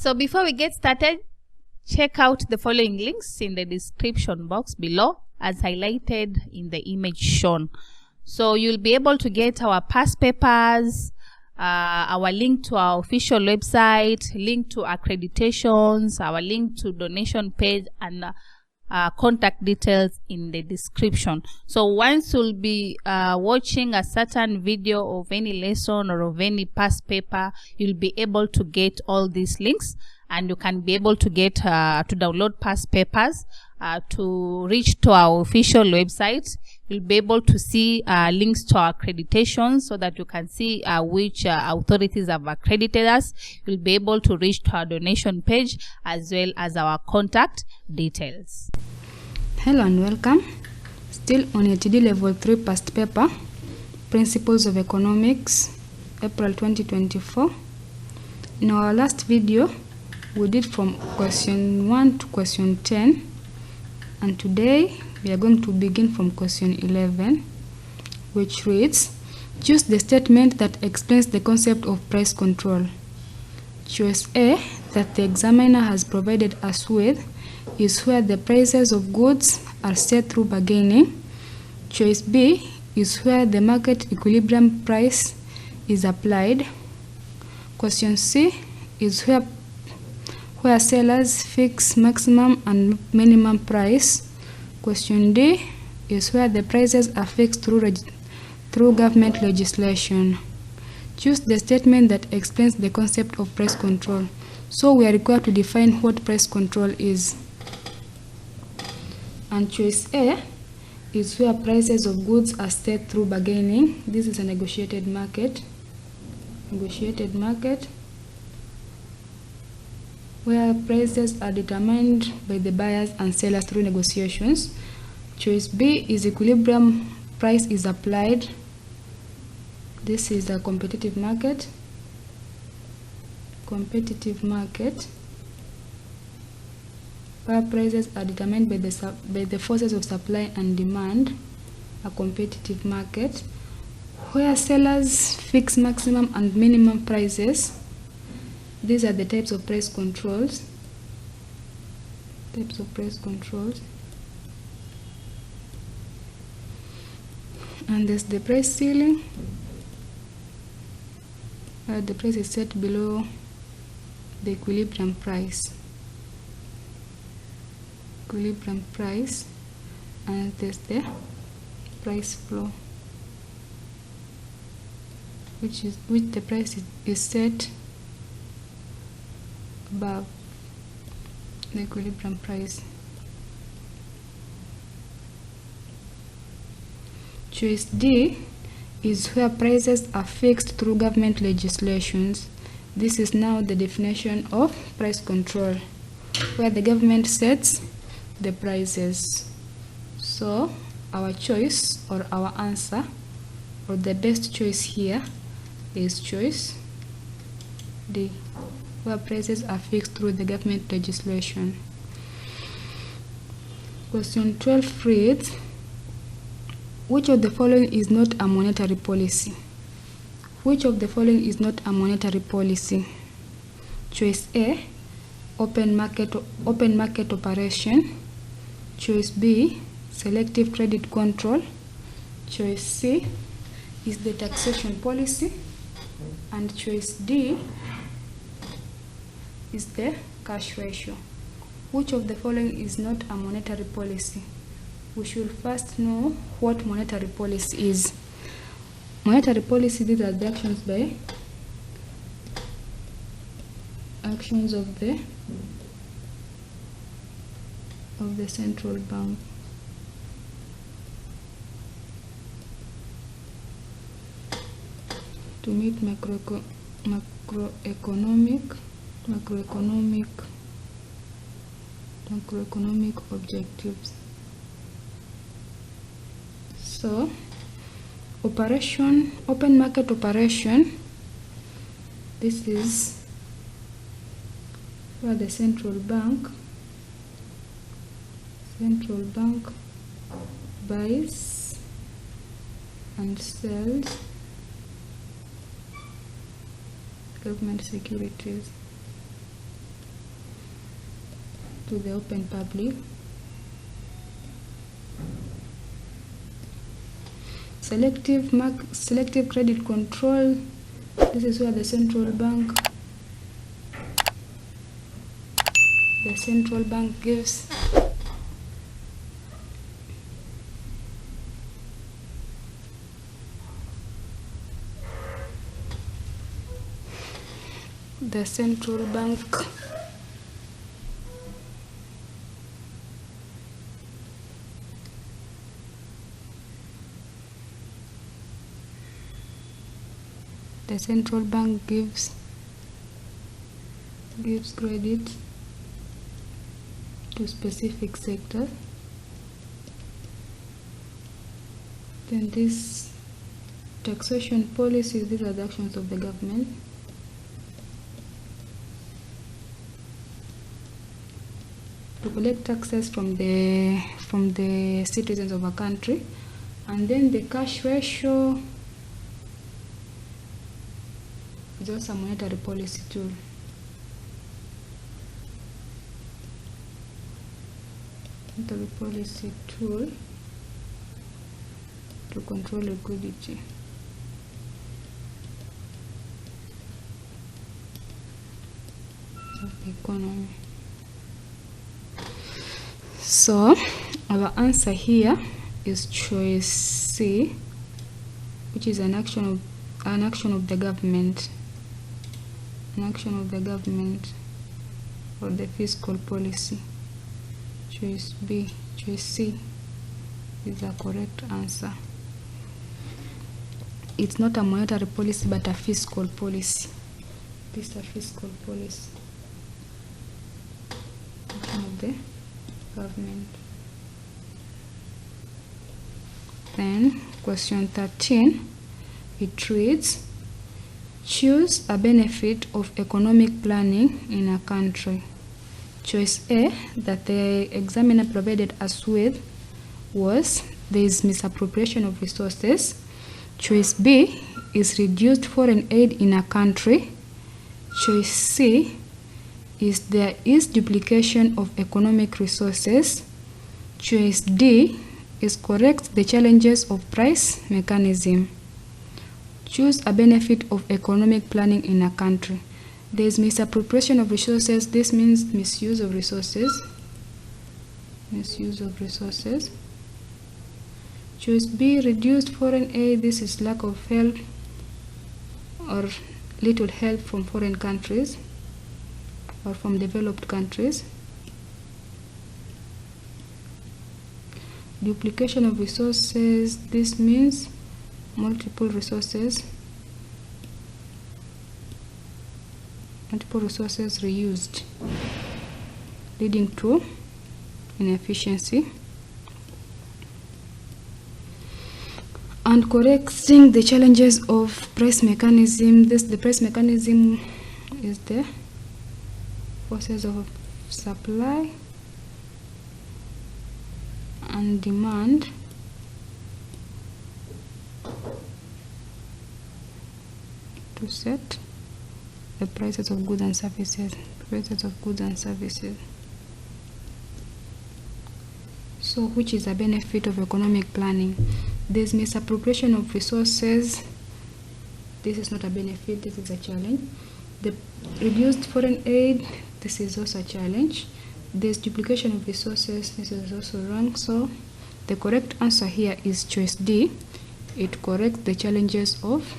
So before we get started, check out the following links in the description box below as highlighted in the image shown. So you'll be able to get our past papers, our link to our official website, link to accreditations, our link to donation page, and contact details in the description. So once you'll be watching a certain video of any lesson or of any past paper, you'll be able to get all these links, and you can be able to get to download past papers, to reach to our official website. You'll be able to see links to our accreditations so that you can see which authorities have accredited us. You'll be able to reach to our donation page as well as our contact details. Hello and welcome. Still on ATD Level 3 past paper, Principles of Economics, April 2024. In our last video, we did from question 1 to question 10, and today we are going to begin from question 11, which reads, choose the statement that explains the concept of price control. Choice A, that the examiner has provided us with, is where the prices of goods are set through bargaining. Choice B is where the market equilibrium price is applied. Question C is where sellers fix maximum and minimum price. Question D is where the prices are fixed through government legislation. Choose the statement that explains the concept of price control. So we are required to define what price control is. And choice A is where prices of goods are set through bargaining. This is a negotiated market. Where prices are determined by the buyers and sellers through negotiations. Choice B is equilibrium price is applied. This is a competitive market. Where prices are determined by the forces of supply and demand, a competitive market. Where sellers fix maximum and minimum prices. These are the types of price controls. And there's the price ceiling, where the price is set below the equilibrium price. And there's the price floor, which the price is set above the equilibrium price. Choice D is where prices are fixed through government legislations. This is now the definition of price control, where the government sets the prices. So our choice or our answer or the best choice here is choice D, where prices are fixed through the government legislation. Question 12 reads, which of the following is not a monetary policy? Which of the following is not a monetary policy? Choice A, open market operation. Choice B, selective credit control. Choice C is the taxation policy. And choice D is the cash ratio. Which of the following is not a monetary policy? We should first know what monetary policy is. Monetary policy, these are the actions of the central bank. To meet macroeconomic objectives. So, open market operation, this is where the central bank buys and sells government securities. to the open public. Selective credit control. This is where the central bank gives the central bank gives credit to specific sectors. Then this taxation policies, these are the actions of the government. To collect taxes from the citizens of a country. And then the cash ratio is also a monetary policy tool. Monetary policy tool to control liquidity. Of the economy. So our answer here is choice C, which is an action of the government. An action of the government or the fiscal policy. Choice B, choice C is the correct answer. It's not a monetary policy but a fiscal policy. This is a fiscal policy. Action of the government. Then question 13, it reads, choose a benefit of economic planning in a country. Choice A that the examiner provided us with was there is misappropriation of resources. Choice B is reduced foreign aid in a country. Choice C is there is duplication of economic resources. Choice D is correct the challenges of price mechanism. Choose a benefit of economic planning in a country. There is misappropriation of resources. This means misuse of resources. Misuse of resources. Choice B, reduced foreign aid. This is lack of help or little help from foreign countries or from developed countries. Duplication of resources. This means multiple resources reused, leading to inefficiency. And correcting the challenges of price mechanism. The price mechanism is the forces of supply and demand to set the prices of goods and services. So which is a benefit of economic planning? There's misappropriation of resources. This is not a benefit, this is a challenge. The reduced foreign aid, this is also a challenge. There's duplication of resources, this is also wrong. So the correct answer here is choice D. It corrects the challenges of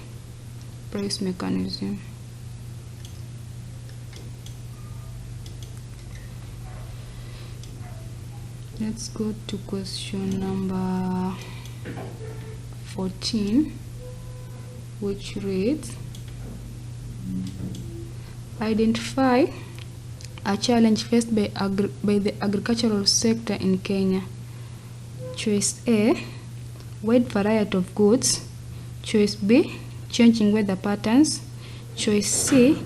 price mechanism. Let's go to question number 14, which reads, identify a challenge faced by the agricultural sector in Kenya. Choice A, wide variety of goods. Choice B, changing weather patterns. Choice C,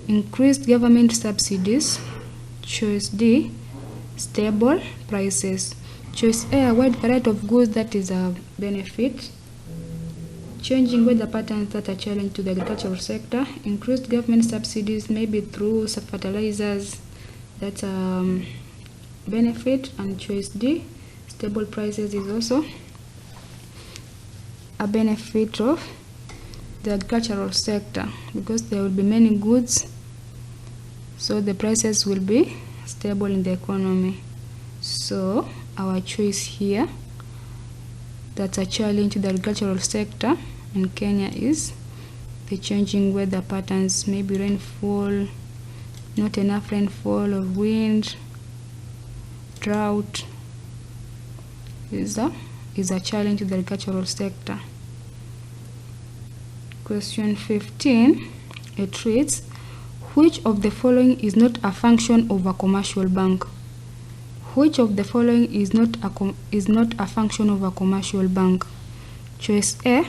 increased government subsidies. Choice D, stable prices. Choice A, a wide variety of goods, that is a benefit. Changing weather patterns, that are a challenge to the agricultural sector. Increased government subsidies, maybe through fertilizers, that's benefit, and choice D, stable prices, is also a benefit of the agricultural sector, because there will be many goods, so the prices will be stable in the economy. So our choice here that's a challenge to the agricultural sector in Kenya is the changing weather patterns, maybe rainfall, not enough rainfall, or wind, drought is a challenge to the agricultural sector. Question 15, it reads, which of the following is not a function of a commercial bank? Which of the following is not a function of a commercial bank? Choice A,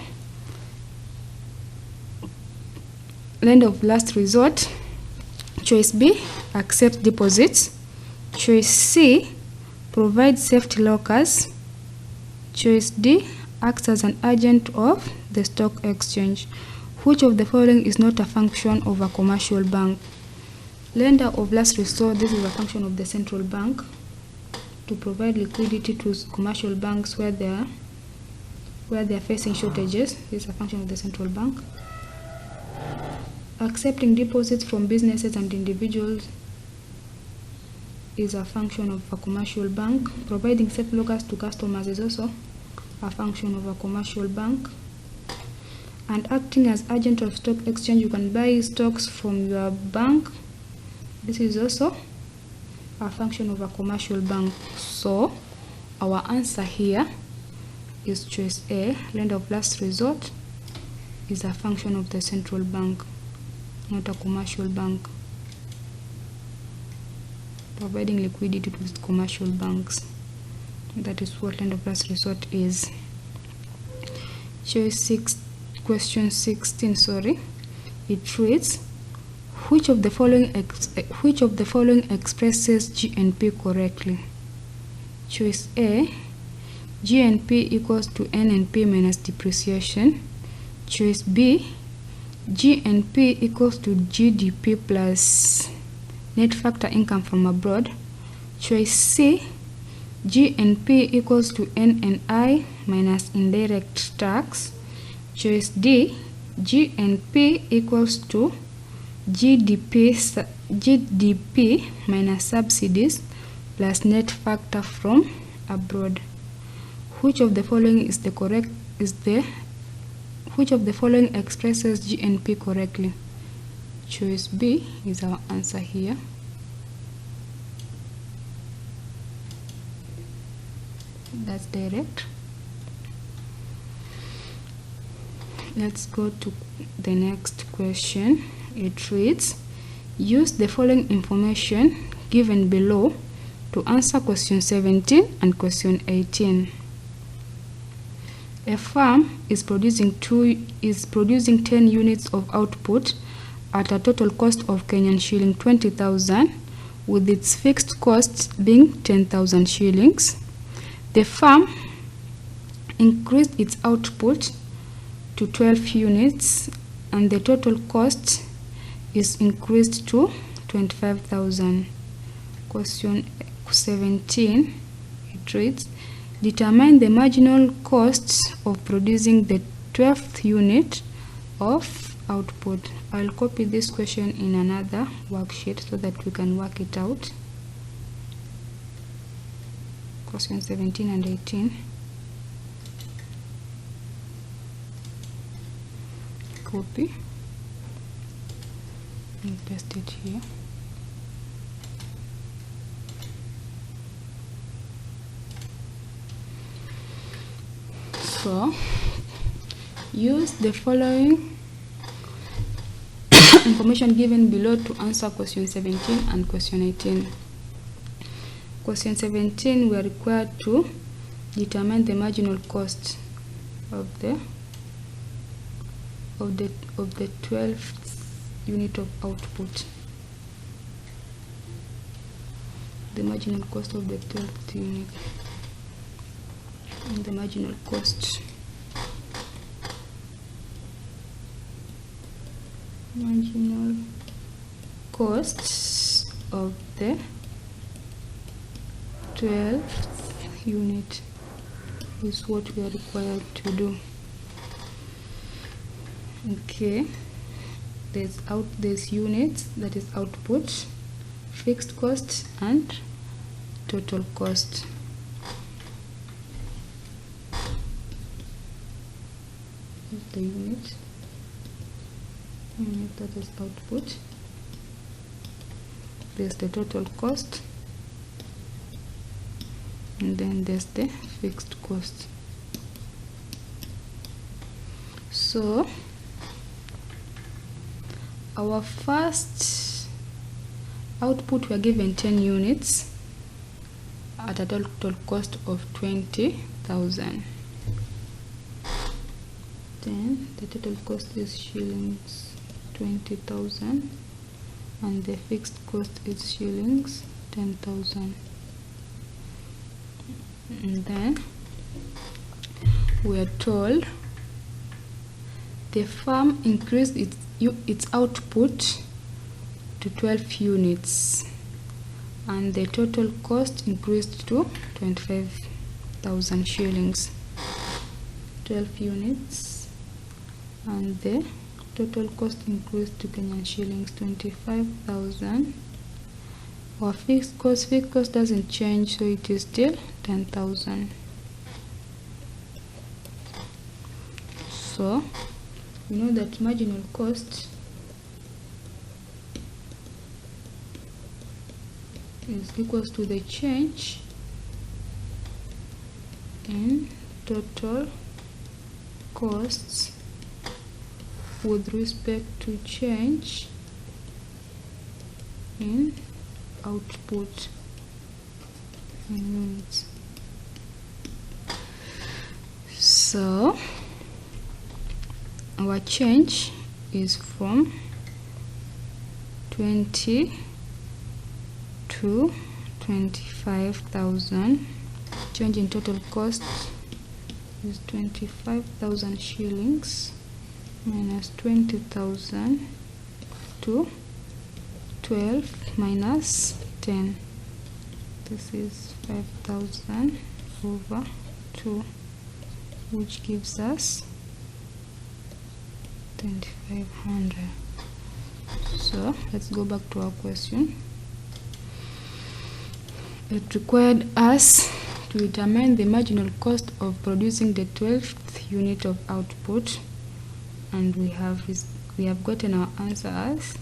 lend of last resort. Choice B, accept deposits. Choice C, provide safety lockers. Choice D, acts as an agent of the stock exchange. Which of the following is not a function of a commercial bank? Lender of last resort, this is a function of the central bank to provide liquidity to commercial banks where they are facing shortages. This is a function of the central bank. Accepting deposits from businesses and individuals is a function of a commercial bank. Providing safe lockers to customers is also a function of a commercial bank. And acting as agent of stock exchange, you can buy stocks from your bank. This is also a function of a commercial bank. So our answer here is choice A, lender of last resort, is a function of the central bank, not a commercial bank. Providing liquidity to commercial banks, that is what lender of last resort is. Choice 6, question 16, it reads, which of the following expresses GNP correctly? Choice A, GNP equals to NNP minus depreciation. Choice B, GNP equals to GDP plus net factor income from abroad. Choice C, GNP equals to NNI minus indirect tax. Choice D, GNP equals to GDP minus subsidies plus net factor from abroad. Which of the following which of the following expresses GNP correctly? Choice B is our answer here. That's direct. Let's go to the next question. It reads, use the following information given below to answer question 17 and question 18. A farm is producing 10 units of output at a total cost of Kenyan shilling 20,000, with its fixed costs being 10,000 shillings. The farm increased its output to 12 units and the total cost is increased to 25,000. Question 17, it reads, determine the marginal costs of producing the 12th unit of output. I'll copy this question in another worksheet so that we can work it out. Question 17 and 18. Copy and paste it here. So use the following information given below to answer question 17 and question 18. Question 17, we are required to determine the marginal cost of the 12th unit of output. The marginal cost of the 12th unit. And the marginal cost. Marginal costs of the 12th unit is what we are required to do. Okay, there's units, that is output, fixed cost and total cost. The unit that is output, there's the total cost, and then there's the fixed cost. So our first output, we are given 10 units at a total cost of 20,000. Then the total cost is shillings 20,000 and the fixed cost is shillings 10,000. And then we are told the firm increased its output to 12 units and the total cost increased to 25,000 shillings. 12 units and the total cost increased to Kenyan shillings 25,000. Our fixed cost doesn't change, so it is still 10,000. So we know that marginal cost is equals to the change in total costs with respect to change in output in units. So our change is from 20 to 25,000. Change in total cost is 25,000 shillings minus 20,000 to 12 minus 10. This is 5,000 over 2, which gives us 2,500. So let's go back to our question. It required us to determine the marginal cost of producing the 12th unit of output, and we have gotten our answer as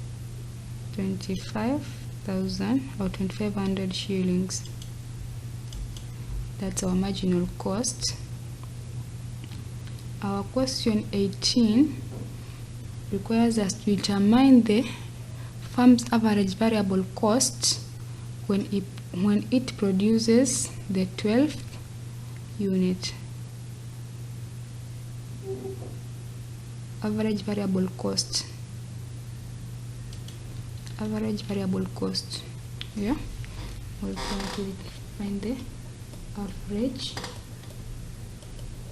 25,000 or 2,500 shillings. That's our marginal cost. Our question 18 requires us to determine the firm's average variable cost when it produces the 12th unit. Average variable cost. Yeah, we'll try to find the average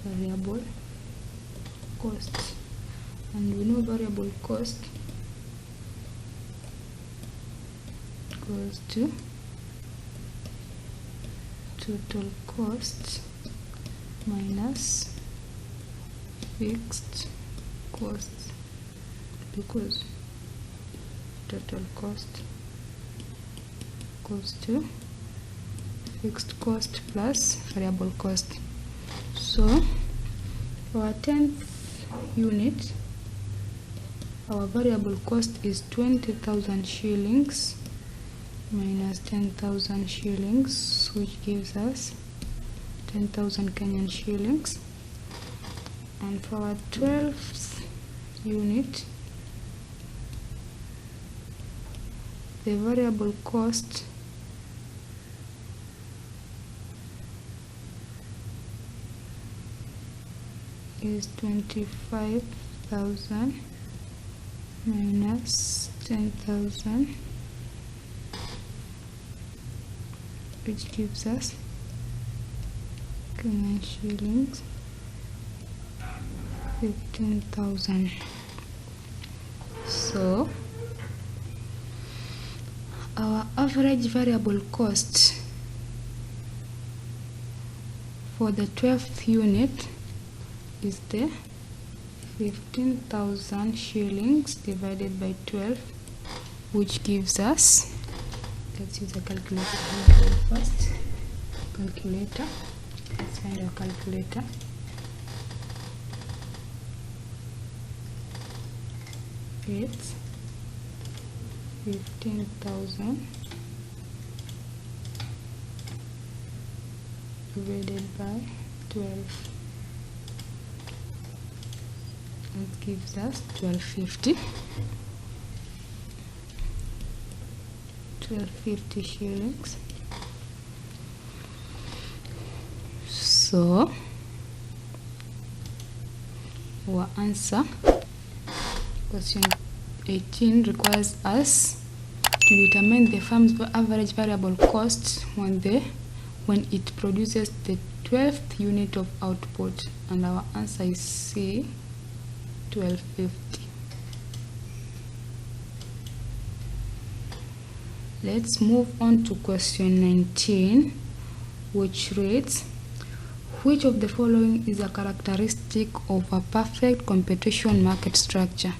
variable cost, and we know variable cost goes to total cost minus fixed cost, because total cost goes to fixed cost plus variable cost. So for our 10th unit, our variable cost is 20,000 shillings minus 10,000 shillings, which gives us 10,000 Kenyan shillings. And for our 12th unit, the variable cost is 25,000 minus 10,000, which gives us Kenyan shillings 15,000. So our average variable cost for the 12th unit is the 15,000 shillings divided by 12, which gives us, let's use a calculator here first. Calculator, let's find our calculator. It's 15,000 divided by 12. That gives us 1250. 1250 shillings. So our answer, question 18, requires us to determine the firm's average variable cost when it produces the 12th unit of output, and our answer is C, 1250. Let's move on to question 19, which reads, which of the following is a characteristic of a perfect competition market structure?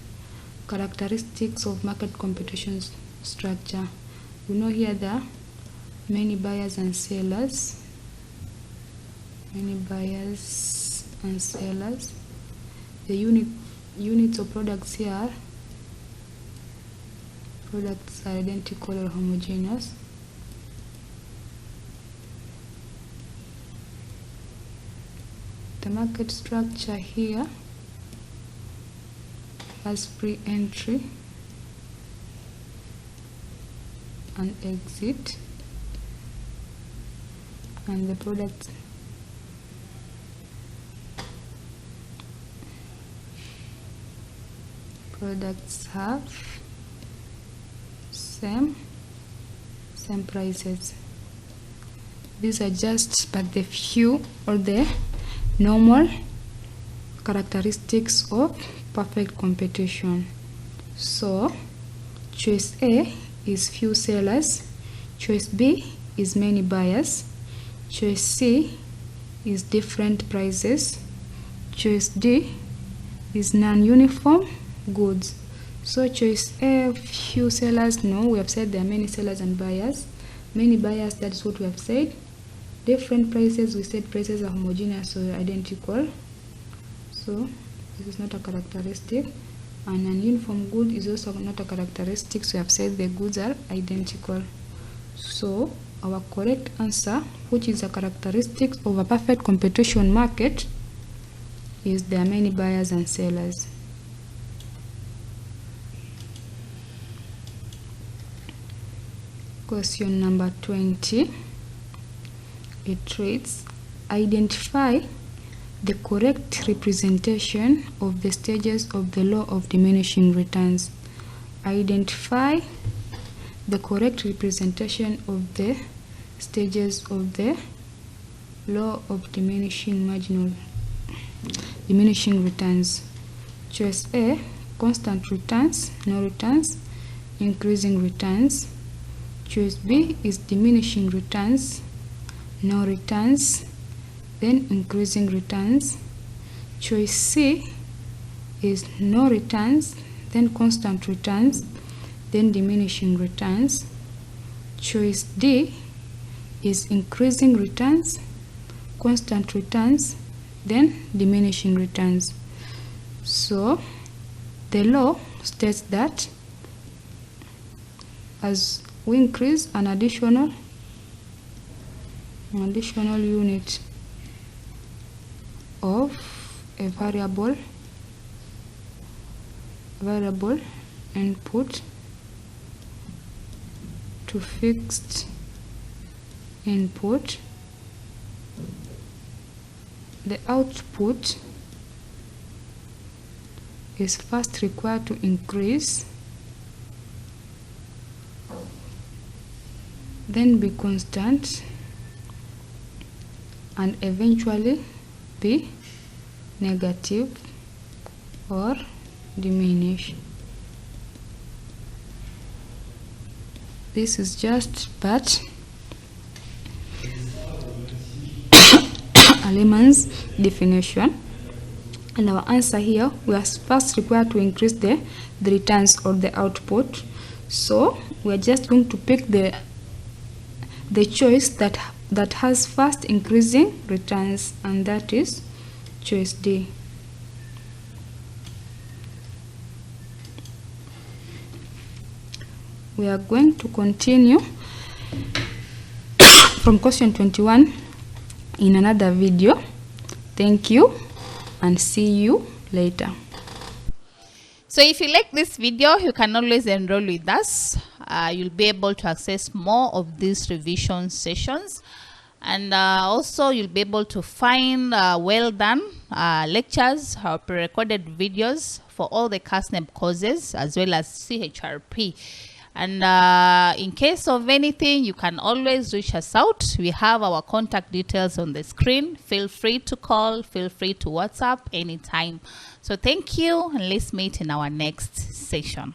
Characteristics of market competition structure. We know here there are many buyers and sellers. Many buyers and sellers. The units of products here, products are identical or homogeneous. The market structure here has pre-entry and exit, and the products have same prices. These are just but the few or the normal characteristics of perfect competition. So choice A is few sellers, choice B is many buyers, choice C is different prices, choice D is non-uniform goods. So choice A, few sellers, no, we have said there are many sellers and buyers. Many buyers, that's what we have said. Different prices, we said prices are homogeneous or identical, so this is not a characteristic. And an uniform good is also not a characteristic, so we have said the goods are identical. So our correct answer, which is a characteristic of a perfect competition market, is there are many buyers and sellers. Question number 20. It reads, identify the correct representation of the stages of the law of diminishing returns. Identify the correct representation of the stages of the law of diminishing returns. Choice A, constant returns, no returns, increasing returns. Choice B is diminishing returns, no returns, then increasing returns. Choice C is no returns, then constant returns, then diminishing returns. Choice D is increasing returns, constant returns, then diminishing returns. So the law states that as we increase an additional unit of a variable input to fixed input, the output is first required to increase, then be constant, and eventually be negative or diminish. This is just but a layman's definition. And our answer here, we are first required to increase the returns or the output. So we are just going to pick the choice that has first increasing returns, and that is choice D. We are going to continue from question 21 in another video. Thank you and see you later. So if you like this video, you can always enroll with us. You'll be able to access more of these revision sessions, and also you'll be able to find well done lectures or pre-recorded videos for all the KASNEB courses as well as CHRP. And in case of anything, you can always reach us out. We have our contact details on the screen. Feel free to call, feel free to WhatsApp anytime. So thank you, and let's meet in our next session.